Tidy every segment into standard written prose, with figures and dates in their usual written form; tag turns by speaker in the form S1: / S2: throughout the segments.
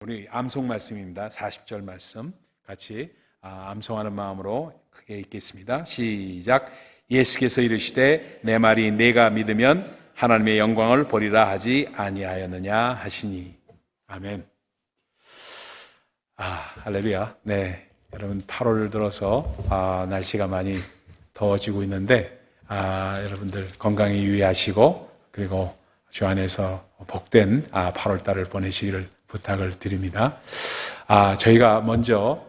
S1: 우리 암송 말씀입니다. 40절 말씀 같이 암송하는 마음으로 크게 읽겠습니다. 시작. 예수께서 이르시되 내 말이 내가 믿으면 하나님의 영광을 보리라 하지 아니하였느냐 하시니. 아멘. 할렐루야. 네, 여러분 8월 들어서 날씨가 많이 더워지고 있는데 여러분들 건강에 유의하시고 그리고 주 안에서 복된 8월 달을 보내시기를 부탁을 드립니다. 저희가 먼저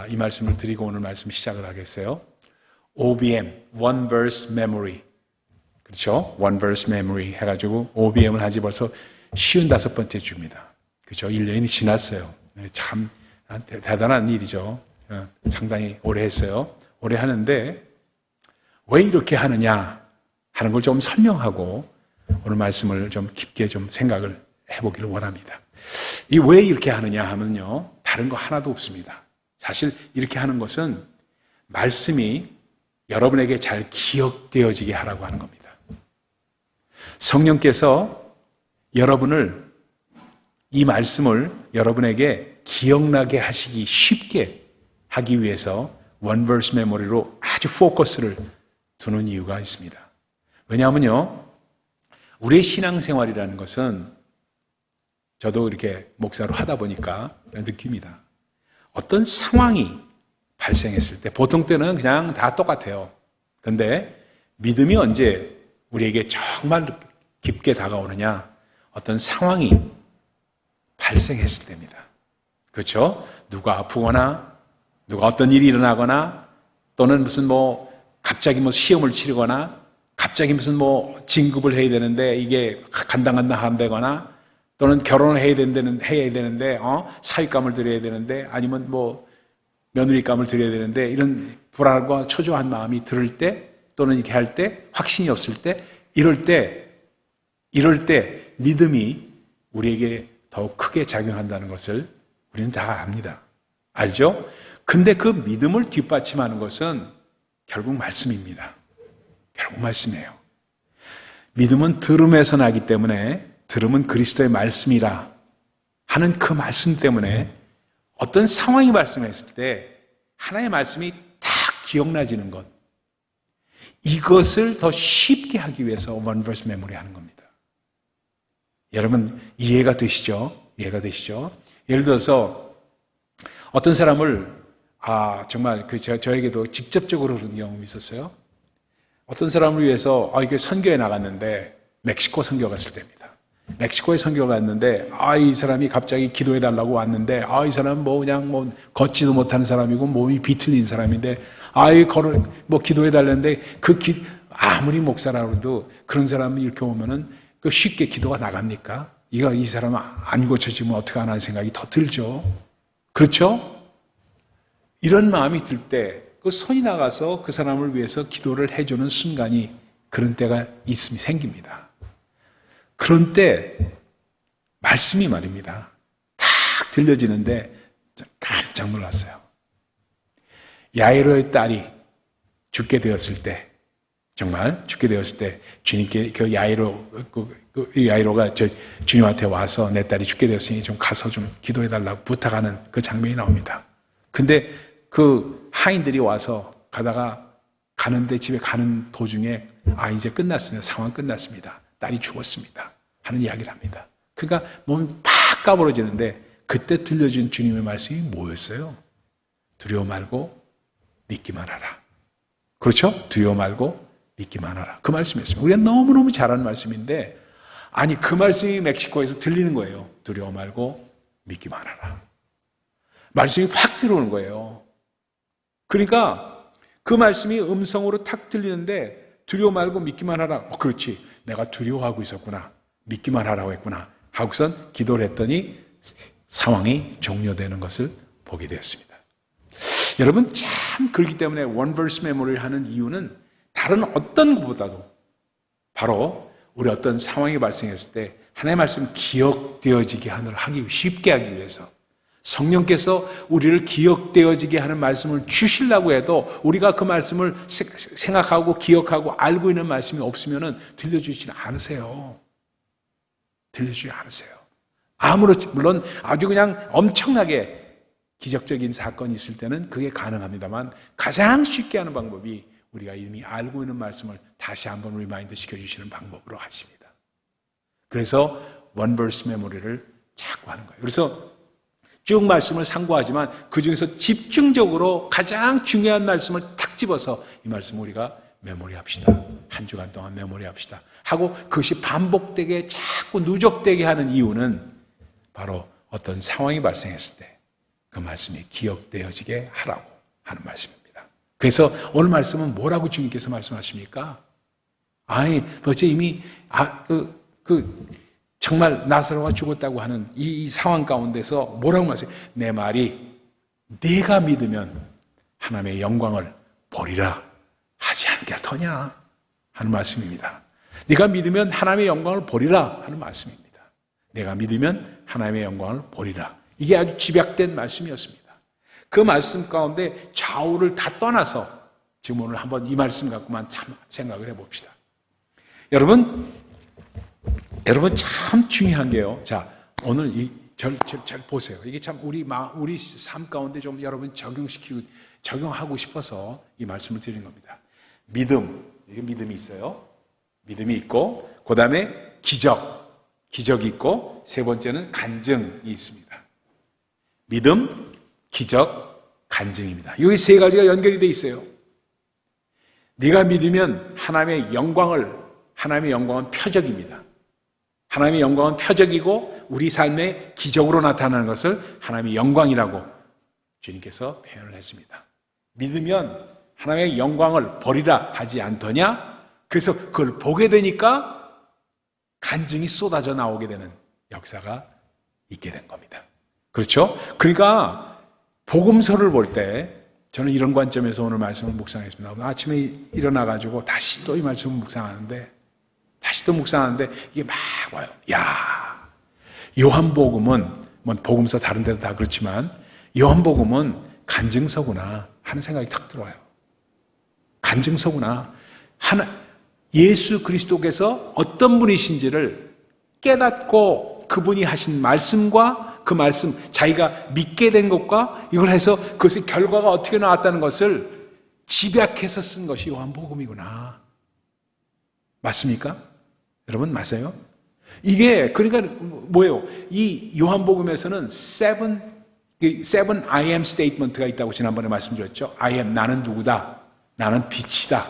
S1: 이 말씀을 드리고 오늘 말씀 시작을 하겠어요. OBM, One Verse Memory. 그렇죠? One Verse Memory 해가지고 OBM을 한지 벌써 55번째 주입니다. 그렇죠? 1년이 지났어요. 참 대단한 일이죠. 상당히 오래 했어요. 오래 하는데 왜 이렇게 하느냐 하는 걸 좀 설명하고 오늘 말씀을 좀 깊게 좀 생각을 해보기를 원합니다. 이 왜 이렇게 하느냐 하면요, 다른 거 하나도 없습니다. 사실 이렇게 하는 것은 말씀이 여러분에게 잘 기억되어지게 하라고 하는 겁니다. 성령께서 이 말씀을 여러분에게 기억나게 하시기 쉽게 하기 위해서 One Verse Memory로 아주 포커스를 두는 이유가 있습니다. 왜냐하면요, 우리의 신앙생활이라는 것은 저도 이렇게 목사로 하다 보니까 느낍니다. 어떤 상황이 발생했을 때 보통 때는 그냥 다 똑같아요. 그런데 믿음이 언제 우리에게 정말 깊게 다가오느냐? 어떤 상황이 발생했을 때입니다. 그렇죠? 누가 아프거나 누가 어떤 일이 일어나거나 또는 무슨 갑자기 시험을 치르거나 갑자기 무슨 진급을 해야 되는데 이게 간당간당 한다거나 또는 결혼을 해야 되는데 사윗감을 드려야 되는데 아니면 며느리감을 드려야 되는데 이런 불안과 초조한 마음이 들을 때 또는 이렇게 할 때 확신이 없을 때 이럴 때 믿음이 우리에게 더욱 크게 작용한다는 것을 우리는 다 압니다. 알죠? 근데 그 믿음을 뒷받침하는 것은 결국 말씀입니다. 결국 말씀이에요. 믿음은 들음에서 나기 때문에 들음은 그리스도의 말씀이라 하는 그 말씀 때문에 어떤 상황이 발생했을 때 하나의 말씀이 딱 기억나지는 것, 이것을 더 쉽게 하기 위해서 One Verse Memory 하는 겁니다. 여러분 이해가 되시죠? 이해가 되시죠? 예를 들어서 어떤 사람을 정말 저에게도 직접적으로 그런 경험이 있었어요. 어떤 사람을 위해서 이게 선교에 나갔는데 멕시코 선교 갔을 때입니다. 멕시코에 선교가 갔는데 이 사람이 갑자기 기도해달라고 왔는데 이 사람은 그냥 걷지도 못하는 사람이고 몸이 비틀린 사람인데 기도해달라는데 아무리 목사라고 해도 그런 사람이 이렇게 오면은 쉽게 기도가 나갑니까? 이 사람은 안 고쳐지면 어떡하나 하는 생각이 더 들죠. 그렇죠? 이런 마음이 들 때 그 손이 나가서 그 사람을 위해서 기도를 해주는 순간이 그런 때가 생깁니다. 그런 때 말씀이 말입니다. 탁 들려지는데 깜짝 놀랐어요. 야이로의 딸이 죽게 되었을 때, 정말 죽게 되었을 때 주님께 야이로가 주님한테 와서 내 딸이 죽게 되었으니 좀 가서 좀 기도해달라고 부탁하는 그 장면이 나옵니다. 근데 그 하인들이 와서 가는데 집에 가는 도중에 이제 끝났습니다. 상황 끝났습니다. 딸이 죽었습니다. 하는 이야기를 합니다. 그러니까 몸이 팍 까부러지는데 그때 들려준 주님의 말씀이 뭐였어요? 두려워 말고 믿기만 하라. 그렇죠? 두려워 말고 믿기만 하라. 그 말씀이었습니다. 우리가 너무너무 잘하는 말씀인데 그 말씀이 멕시코에서 들리는 거예요. 두려워 말고 믿기만 하라. 말씀이 확 들어오는 거예요. 그러니까 그 말씀이 음성으로 탁 들리는데 두려워 말고 믿기만 하라. 그렇지. 내가 두려워하고 있었구나. 믿기만 하라고 했구나. 하고선 기도를 했더니 상황이 종료되는 것을 보게 되었습니다. 여러분 참 그렇기 때문에 One Verse Memory를 하는 이유는 다른 어떤 것보다도 바로 우리 어떤 상황이 발생했을 때 하나님의 말씀이 기억되어지게 쉽게 하기 위해서 성령께서 우리를 기억되어지게 하는 말씀을 주시려고 해도 우리가 그 말씀을 생각하고 기억하고 알고 있는 말씀이 없으면 들려주지 않으세요. 들려주지 않으세요. 물론 아주 그냥 엄청나게 기적적인 사건이 있을 때는 그게 가능합니다만 가장 쉽게 하는 방법이 우리가 이미 알고 있는 말씀을 다시 한번 리마인드 시켜주시는 방법으로 하십니다. 그래서 원버스 메모리를 자꾸 하는 거예요. 그래서 쭉 말씀을 상고하지만 그 중에서 집중적으로 가장 중요한 말씀을 탁 집어서 이 말씀 우리가 메모리합시다. 한 주간 동안 메모리합시다. 하고 그것이 반복되게 자꾸 누적되게 하는 이유는 바로 어떤 상황이 발생했을 때 그 말씀이 기억되어지게 하라고 하는 말씀입니다. 그래서 오늘 말씀은 뭐라고 주님께서 말씀하십니까? 도대체 이미 정말 나사로가 죽었다고 하는 이 상황 가운데서 뭐라고 말씀해요? 내 말이 네가 믿으면 하나님의 영광을 보리라 하지 않겠더냐 하는 말씀입니다. 네가 믿으면 하나님의 영광을 보리라 하는 말씀입니다. 내가 믿으면 하나님의 영광을 보리라. 이게 아주 집약된 말씀이었습니다. 그 말씀 가운데 좌우를 다 떠나서 지금 오늘 한번 이 말씀 갖고만 참 생각을 해봅시다. 여러분 참 중요한 게요. 자, 오늘 잘 보세요. 이게 참 우리 삶 가운데 좀 여러분 적용하고 싶어서 이 말씀을 드리는 겁니다. 이게 믿음이 있어요. 믿음이 있고, 그 다음에 기적이 있고, 세 번째는 간증이 있습니다. 믿음, 기적, 간증입니다. 이 세 가지가 연결이 되어 있어요. 네가 믿으면 하나님의 영광은 표적입니다. 하나님의 영광은 표적이고 우리 삶의 기적으로 나타나는 것을 하나님의 영광이라고 주님께서 표현을 했습니다. 믿으면 하나님의 영광을 보리라 하지 않더냐? 그래서 그걸 보게 되니까 간증이 쏟아져 나오게 되는 역사가 있게 된 겁니다. 그렇죠? 그러니까 복음서를 볼 때 저는 이런 관점에서 오늘 말씀을 묵상했습니다. 오늘 아침에 일어나가지고 다시 또 이 말씀을 묵상하는데 이게 막 와요. 요한복음은 복음서 다른 데도 다 그렇지만 요한복음은 간증서구나 하는 생각이 탁 들어와요. 간증서구나. 예수 그리스도께서 어떤 분이신지를 깨닫고 그분이 하신 말씀과 그 말씀, 자기가 믿게 된 것과 이걸 해서 그것의 결과가 어떻게 나왔다는 것을 집약해서 쓴 것이 요한복음이구나. 맞습니까? 여러분 맞아요? 이게 그러니까 뭐예요? 이 요한복음에서는 seven I am statement가 있다고 지난번에 말씀드렸죠. I am, 나는 누구다. 나는 빛이다.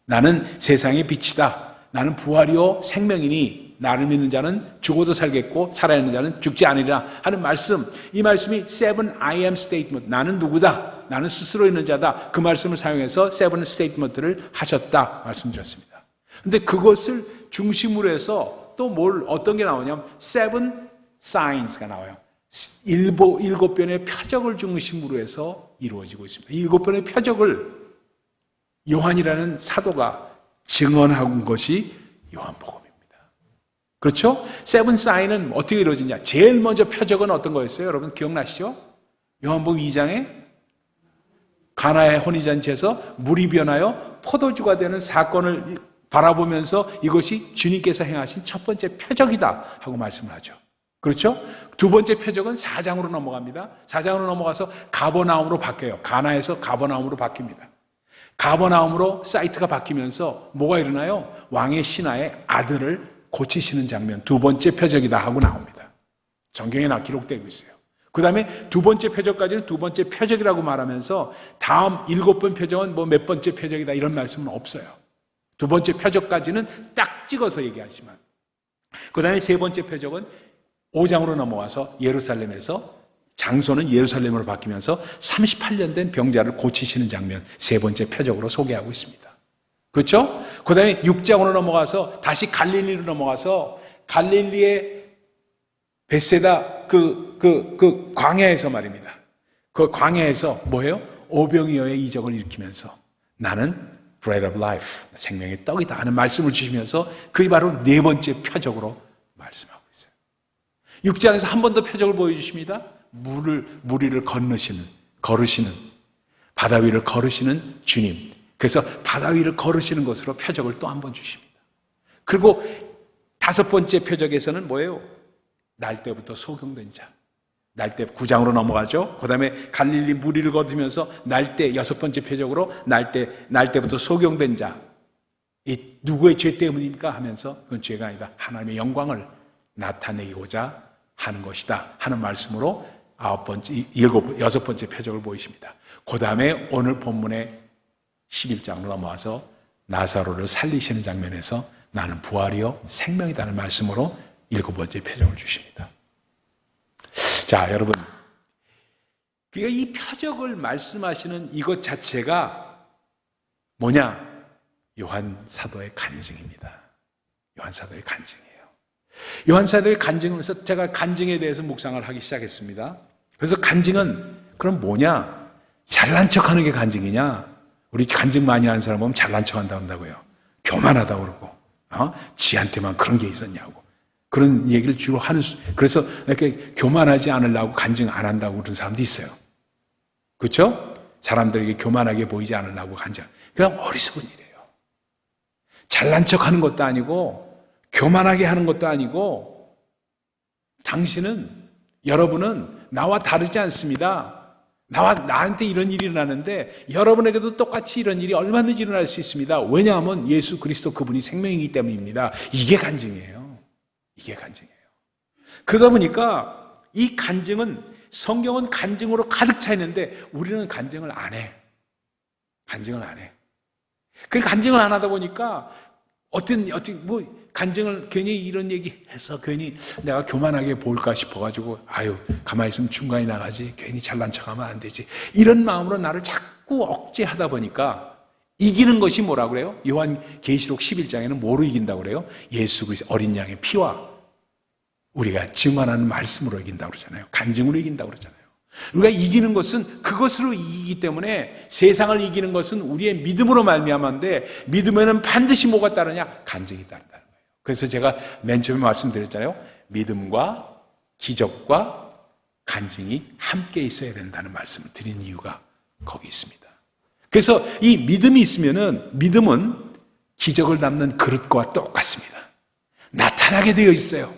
S1: 나는 세상의 빛이다. 나는 부활이요 생명이니 나를 믿는 자는 죽어도 살겠고 살아있는 자는 죽지 않으리라 하는 말씀. 이 말씀이 seven I am statement. 나는 누구다. 나는 스스로 있는 자다. 그 말씀을 사용해서 seven statement를 하셨다 말씀드렸습니다. 근데 그것을 중심으로 해서 또 어떤 게 나오냐면 seven signs가 나와요. 일곱 변의 표적을 중심으로 해서 이루어지고 있습니다. 이 일곱 변의 표적을 요한이라는 사도가 증언한 것이 요한복음입니다. 그렇죠? 세븐 사인은 어떻게 이루어지냐? 제일 먼저 표적은 어떤 거였어요? 여러분 기억나시죠? 요한복음 2장에 가나의 혼인잔치에서 물이 변하여 포도주가 되는 사건을 바라보면서 이것이 주님께서 행하신 첫 번째 표적이다 하고 말씀을 하죠. 그렇죠? 두 번째 표적은 4장으로 넘어갑니다. 4장으로 넘어가서 가버나움으로 바뀌어요. 가나에서 가버나움으로 바뀝니다. 가버나움으로 사이트가 바뀌면서 뭐가 일어나요? 왕의 신하의 아들을 고치시는 장면, 두 번째 표적이다 하고 나옵니다. 성경에 기록되고 있어요. 그 다음에 두 번째 표적까지는 두 번째 표적이라고 말하면서 다음 7번 표적은 몇 번째 표적이다 이런 말씀은 없어요. 두 번째 표적까지는 딱 찍어서 얘기하지만 그 다음에 세 번째 표적은 5장으로 넘어와서 예루살렘에서 장소는 예루살렘으로 바뀌면서 38년 된 병자를 고치시는 장면 세 번째 표적으로 소개하고 있습니다. 그렇죠? 그 다음에 6장으로 넘어가서 다시 갈릴리로 넘어가서 갈릴리의 베세다 그 광야에서 말입니다. 그 광야에서 뭐예요? 오병이어의 이적을 일으키면서 나는 bread of life, 생명의 떡이다 하는 말씀을 주시면서 그게 바로 네 번째 표적으로 말씀하고 있어요. 6장에서 한 번 더 표적을 보여주십니다. 무리를 걸으시는 바다 위를 걸으시는 주님. 그래서 바다 위를 걸으시는 것으로 표적을 또 한 번 주십니다. 그리고 5번째 표적에서는 뭐예요? 날 때부터 소경된 자. 날 때 9장으로 넘어가죠. 그 다음에 갈릴리 무리를 거두면서 날 때 6번째 표적으로 날 때부터 소경된 자. 이 누구의 죄 때문입니까? 하면서 그건 죄가 아니다. 하나님의 영광을 나타내고자 하는 것이다. 하는 말씀으로 6번째 표적을 보이십니다. 그 다음에 오늘 본문의 11장으로 넘어와서 나사로를 살리시는 장면에서 나는 부활이요 생명이다는 말씀으로 7번째 표적을 주십니다. 자, 여러분, 그러니까 이 표적을 말씀하시는 이것 자체가 뭐냐? 요한 사도의 간증입니다. 요한 사도의 간증이에요. 요한 사도의 간증을 해서 제가 간증에 대해서 묵상을 하기 시작했습니다. 그래서 간증은 그럼 뭐냐? 잘난 척하는 게 간증이냐? 우리 간증 많이 하는 사람 보면 잘난 척한다고 한다고요. 교만하다고 그러고, 지한테만 그런 게 있었냐고. 그런 얘기를 주로 하는, 그래서 이렇게 교만하지 않으려고 간증 안 한다고 그런 사람도 있어요. 그렇죠? 사람들에게 교만하게 보이지 않으려고 간증. 그냥 어리석은 일이에요. 잘난 척 하는 것도 아니고, 교만하게 하는 것도 아니고, 여러분은 나와 다르지 않습니다. 나한테 이런 일이 일어나는데 여러분에게도 똑같이 이런 일이 얼마든지 일어날 수 있습니다. 왜냐하면 예수 그리스도 그분이 생명이기 때문입니다. 이게 간증이에요. 이게 간증이에요. 그러다 보니까 이 간증은, 성경은 간증으로 가득 차 있는데 우리는 간증을 안 해. 간증을 안 해. 그 간증을 안 하다 보니까 간증을 괜히 이런 얘기 해서 괜히 내가 교만하게 볼까 싶어가지고 가만히 있으면 중간에 나가지, 괜히 잘난 척하면 안 되지, 이런 마음으로 나를 자꾸 억제하다 보니까 이기는 것이 뭐라고 그래요? 요한계시록 11장에는 뭐로 이긴다고 그래요? 예수 그리스도 어린 양의 피와 우리가 증언하는 말씀으로 이긴다고 그러잖아요. 간증으로 이긴다고 그러잖아요. 우리가 이기는 것은 그것으로 이기기 때문에, 세상을 이기는 것은 우리의 믿음으로 말미암아인데, 믿음에는 반드시 뭐가 따르냐? 간증이 따른다는 거예요. 그래서 제가 맨 처음에 말씀드렸잖아요. 믿음과 기적과 간증이 함께 있어야 된다는 말씀을 드린 이유가 거기 있습니다. 그래서 이 믿음이 있으면은, 믿음은 기적을 담는 그릇과 똑같습니다. 나타나게 되어 있어요.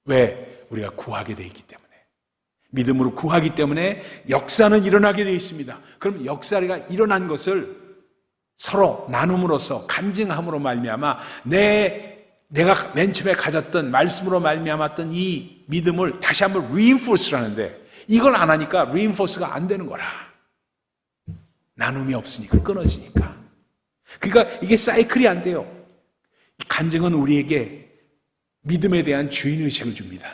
S1: 왜? 우리가 구하게 되어 있기 때문에. 믿음으로 구하기 때문에 역사는 일어나게 되어 있습니다. 그럼 역사가 일어난 것을 서로 나눔으로써, 간증함으로 말미암아 내가 맨 처음에 가졌던 말씀으로 말미암았던 이 믿음을 다시 한번 reinforce를 하는데, 이걸 안 하니까 reinforce가 안 되는 거라. 나눔이 없으니까, 끊어지니까. 그러니까 이게 사이클이 안 돼요. 간증은 우리에게 믿음에 대한 주인의식을 줍니다.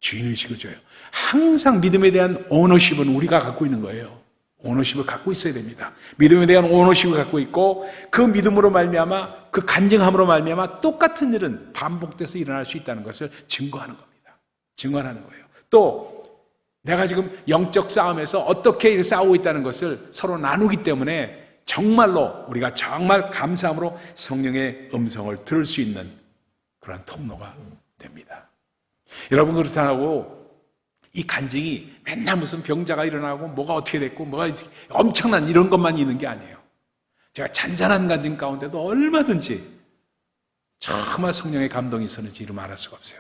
S1: 주인의식을 줘요. 항상 믿음에 대한 오너십은 우리가 갖고 있는 거예요. 오너십을 갖고 있어야 됩니다. 믿음에 대한 오너십을 갖고 있고, 그 믿음으로 말미암아, 그 간증함으로 말미암아 똑같은 일은 반복돼서 일어날 수 있다는 것을 증거하는 겁니다. 증거하는 거예요. 또 내가 지금 영적 싸움에서 어떻게 싸우고 있다는 것을 서로 나누기 때문에 정말로 우리가 정말 감사함으로 성령의 음성을 들을 수 있는 그런 통로가 됩니다. 여러분, 그렇다고 이 간증이 맨날 무슨 병자가 일어나고 뭐가 어떻게 됐고 뭐가 엄청난 이런 것만 있는 게 아니에요. 제가 잔잔한 간증 가운데도 얼마든지 정말 성령의 감동이 있었는지 이루 말할 수가 없어요.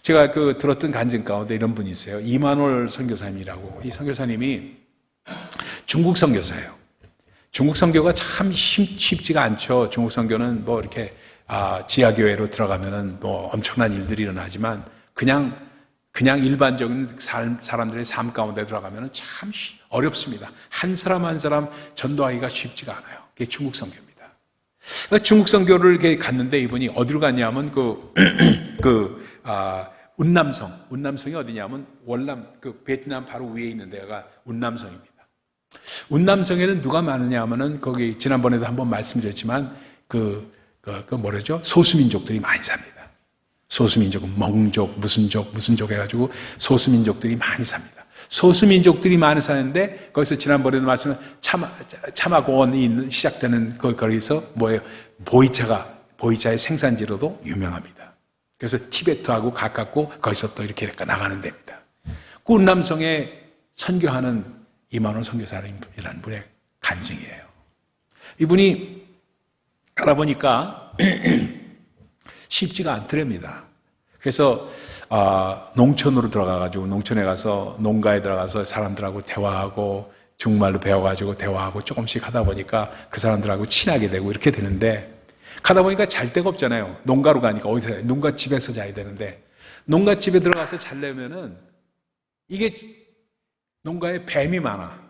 S1: 제가 들었던 간증 가운데 이런 분이 있어요. 이만월 선교사님이라고. 이 선교사님이 중국 선교사예요. 중국 선교가 참 쉽지가 않죠. 중국 선교는 뭐 이렇게 지하교회로 들어가면은 뭐 엄청난 일들이 일어나지만 그냥 일반적인 사람들의 삶 가운데 들어가면은 참 어렵습니다. 한 사람 한 사람 전도하기가 쉽지가 않아요. 그게 중국 선교입니다. 중국 선교를 이렇게 갔는데 이분이 어디로 갔냐면 운남성이 어디냐면 월남, 베트남 바로 위에 있는 데가 운남성입니다. 운남성에는 누가 많으냐 하면은 거기 지난번에도 한번 말씀드렸지만 뭐라죠? 소수민족들이 많이 삽니다. 소수민족은 멍족, 무슨 족 해가지고 소수민족들이 많이 삽니다. 소수민족들이 많이 사는데 거기서 지난번에도 말씀한 차마고원이 시작되는 거기서 뭐예요? 보이차의 생산지로도 유명합니다. 그래서 티베트하고 가깝고 거기서 또 이렇게 나가는 데입니다. 그 운남성에 선교하는 이만원 선교사라는 분의 간증이에요. 이분이 가다 보니까 쉽지가 않더랍니다. 그래서 농촌으로 들어가가지고 농촌에 가서 농가에 들어가서 사람들하고 대화하고 중국말로 배워가지고 대화하고 조금씩 하다 보니까 그 사람들하고 친하게 되고 이렇게 되는데, 가다 보니까 잘 데가 없잖아요. 농가로 가니까 어디서 자요? 농가 집에서 자야 되는데, 농가 집에 들어가서 자려면은 이게 농가에 뱀이 많아.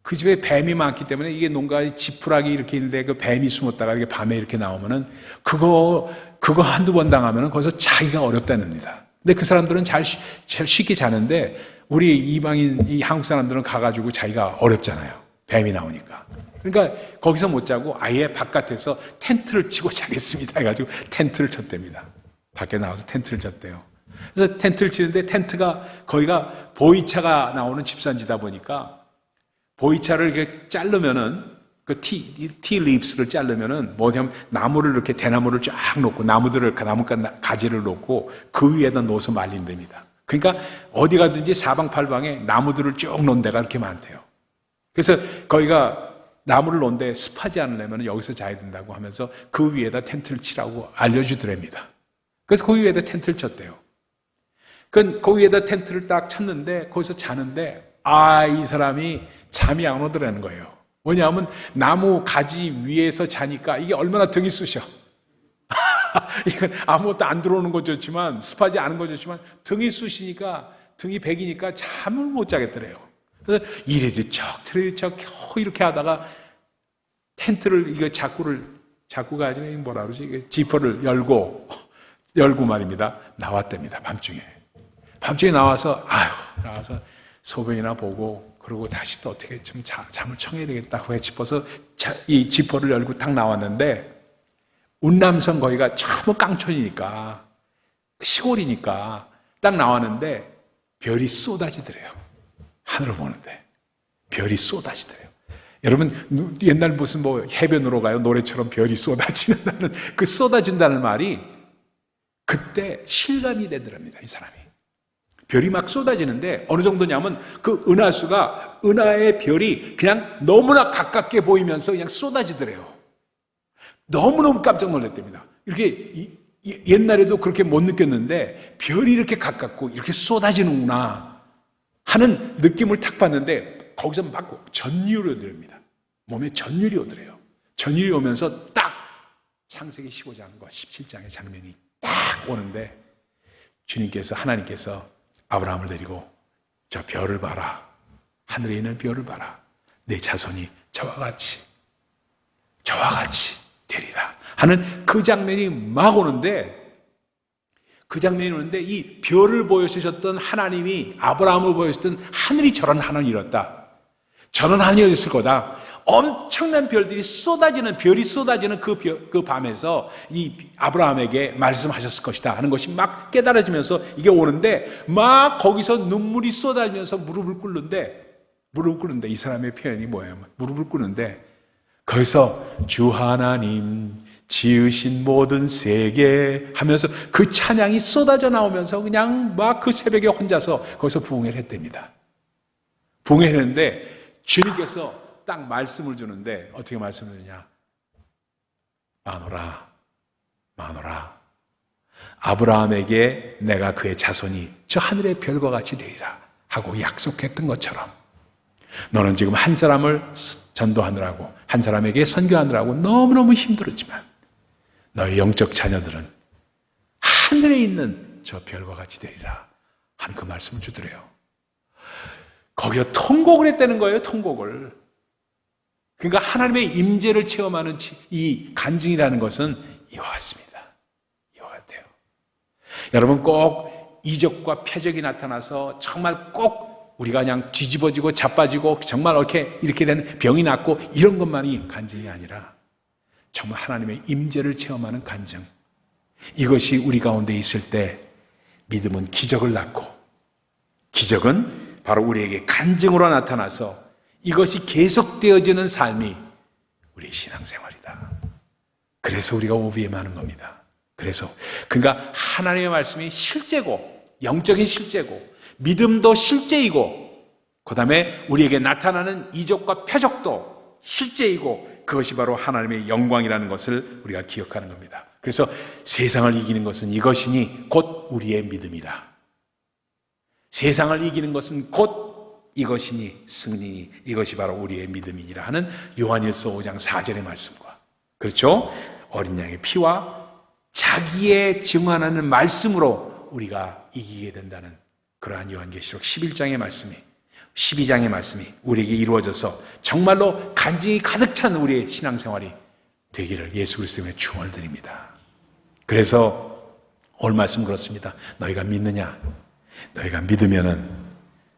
S1: 그 집에 뱀이 많기 때문에 이게 농가에 지푸라기 이렇게 있는데 그 뱀이 숨었다가 이렇게 밤에 이렇게 나오면은 그거 한두 번 당하면은 거기서 자기가 어렵다는 겁니다. 근데 그 사람들은 잘 쉽게 자는데 우리 이방인, 이 한국 사람들은 가가지고 자기가 어렵잖아요. 뱀이 나오니까. 그러니까 거기서 못 자고 아예 바깥에서 텐트를 치고 자겠습니다 해가지고 텐트를 쳤답니다. 밖에 나와서 텐트를 쳤대요. 그래서 텐트를 치는데 텐트가 거기가 보이차가 나오는 집산지다 보니까 보이차를 이렇게 자르면은 그 티 립스를 자르면은 뭐냐면 나무를 이렇게 대나무를 쫙 놓고 나무들을 나무가 가지를 놓고 그 위에다 놓아서 말린답니다. 그러니까 어디 가든지 사방팔방에 나무들을 쭉 놓은 데가 그렇게 많대요. 그래서 거기가 나무를 놓은데 습하지 않으려면 여기서 자야 된다고 하면서 그 위에다 텐트를 치라고 알려주더랍니다. 그래서 그 위에다 텐트를 쳤대요. 그 위에다 텐트를 딱 쳤는데 거기서 자는데 이 사람이 잠이 안 오더라는 거예요. 왜냐하면 나무 가지 위에서 자니까 이게 얼마나 등이 쑤셔. 이건 아무것도 안 들어오는 건 좋지만, 습하지 않은 건 좋지만 등이 쑤시니까, 등이 베기니까 잠을 못 자겠더래요. 그래서 이리 척 저리 척 겨우 이렇게 하다가 텐트를 이거 자꾸가 아니라 뭐라 그러지, 지퍼를 열고 말입니다. 나왔답니다. 밤중에 나와서 소변이나 보고, 그리고 다시 또 어떻게 좀 잠을 청해야 되겠다고 해 싶어서 이 지퍼를 열고 딱 나왔는데, 운남성 거기가 전부 깡촌이니까, 시골이니까 딱 나왔는데 별이 쏟아지더래요. 하늘을 보는데 별이 쏟아지더래요. 여러분, 옛날 무슨 해변으로 가요? 노래처럼 별이 쏟아진다는, 그 쏟아진다는 말이 그때 실감이 되더랍니다, 이 사람이. 별이 막 쏟아지는데 어느 정도냐면 그 은하의 별이 그냥 너무나 가깝게 보이면서 그냥 쏟아지더래요. 너무너무 깜짝 놀랐답니다. 이렇게 옛날에도 그렇게 못 느꼈는데 별이 이렇게 가깝고 이렇게 쏟아지는구나 하는 느낌을 탁 받는데, 거기서 막 전율이 오더랍니다. 몸에 전율이 오더래요. 전율이 오면서 딱 창세기 15장과 17장의 장면이 딱 오는데, 하나님께서 아브라함을 데리고 저 별을 봐라. 하늘에 있는 별을 봐라. 내 자손이 저와 같이 되리라 하는 그 장면이 막 오는데, 이 별을 보여주셨던 하나님이 아브라함을 보여주셨던 하늘이 저런 하늘이었다. 저런 하늘이었을 거다. 엄청난 별이 쏟아지는 그 밤에서 이 아브라함에게 말씀하셨을 것이다 하는 것이 막 깨달아지면서 이게 오는데, 막 거기서 눈물이 쏟아지면서 무릎을 꿇는데 이 사람의 표현이 뭐예요? 무릎을 꿇는데 거기서 주 하나님 지으신 모든 세계 하면서 그 찬양이 쏟아져 나오면서 그냥 막 그 새벽에 혼자서 거기서 부흥회를 했답니다. 부흥회를 했는데 주님께서 딱 말씀을 주는데 어떻게 말씀을 주냐? 마노라 아브라함에게 내가 그의 자손이 저 하늘의 별과 같이 되리라 하고 약속했던 것처럼, 너는 지금 한 사람을 전도하느라고, 한 사람에게 선교하느라고 너무너무 힘들었지만 너의 영적 자녀들은 하늘에 있는 저 별과 같이 되리라 하는 그 말씀을 주더래요. 거기서 통곡을 했다는 거예요. 통곡을. 그러니까 하나님의 임재를 체험하는 이 간증이라는 것은 이와 같습니다. 이와 같아요. 여러분, 꼭 이적과 표적이 나타나서 정말 꼭 우리가 그냥 뒤집어지고 자빠지고 정말 이렇게 된 병이 낫고 이런 것만이 간증이 아니라 정말 하나님의 임재를 체험하는 간증, 이것이 우리 가운데 있을 때 믿음은 기적을 낳고, 기적은 바로 우리에게 간증으로 나타나서 이것이 계속되어지는 삶이 우리의 신앙생활이다. 그래서 우리가 오비엠하는 겁니다. 그러니까 하나님의 말씀이 실제고, 영적인 실제고, 믿음도 실제이고, 그 다음에 우리에게 나타나는 이적과 표적도 실제이고, 그것이 바로 하나님의 영광이라는 것을 우리가 기억하는 겁니다. 그래서 세상을 이기는 것은 이것이니 곧 우리의 믿음이라. 세상을 이기는 것은 곧 이것이니 승리니 이것이 바로 우리의 믿음이니라 하는 요한일서 5장 4절의 말씀과, 그렇죠? 어린 양의 피와 자기의 증언하는 말씀으로 우리가 이기게 된다는 그러한 요한계시록 11장의 말씀이, 12장의 말씀이 우리에게 이루어져서 정말로 간증이 가득 찬 우리의 신앙생활이 되기를 예수 그리스도의 축원을 드립니다. 그래서 오늘 말씀 그렇습니다. 너희가 믿느냐? 너희가 믿으면은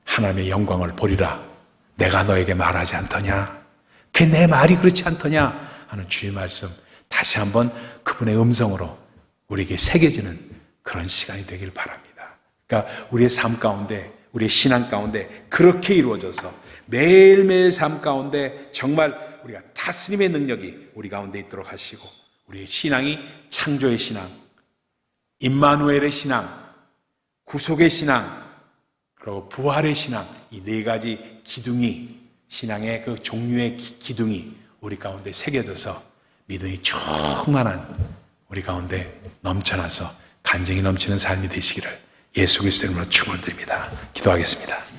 S1: 하나님의 영광을 보리라. 내가 너에게 말하지 않더냐? 그게 내 말이 그렇지 않더냐? 하는 주의 말씀 다시 한번 그분의 음성으로 우리에게 새겨지는 그런 시간이 되길 바랍니다. 그러니까 우리의 삶 가운데, 우리의 신앙 가운데 그렇게 이루어져서 매일매일 삶 가운데 정말 우리가 다스림의 능력이 우리 가운데 있도록 하시고, 우리의 신앙이 창조의 신앙, 임마누엘의 신앙, 구속의 신앙, 그리고 부활의 신앙, 이 네 가지 기둥이, 신앙의 그 종류의 기둥이 우리 가운데 새겨져서 믿음이 충만한 우리 가운데 넘쳐나서 간증이 넘치는 삶이 되시기를 예수 그리스도의 이름으로 축원을 드립니다. 기도하겠습니다.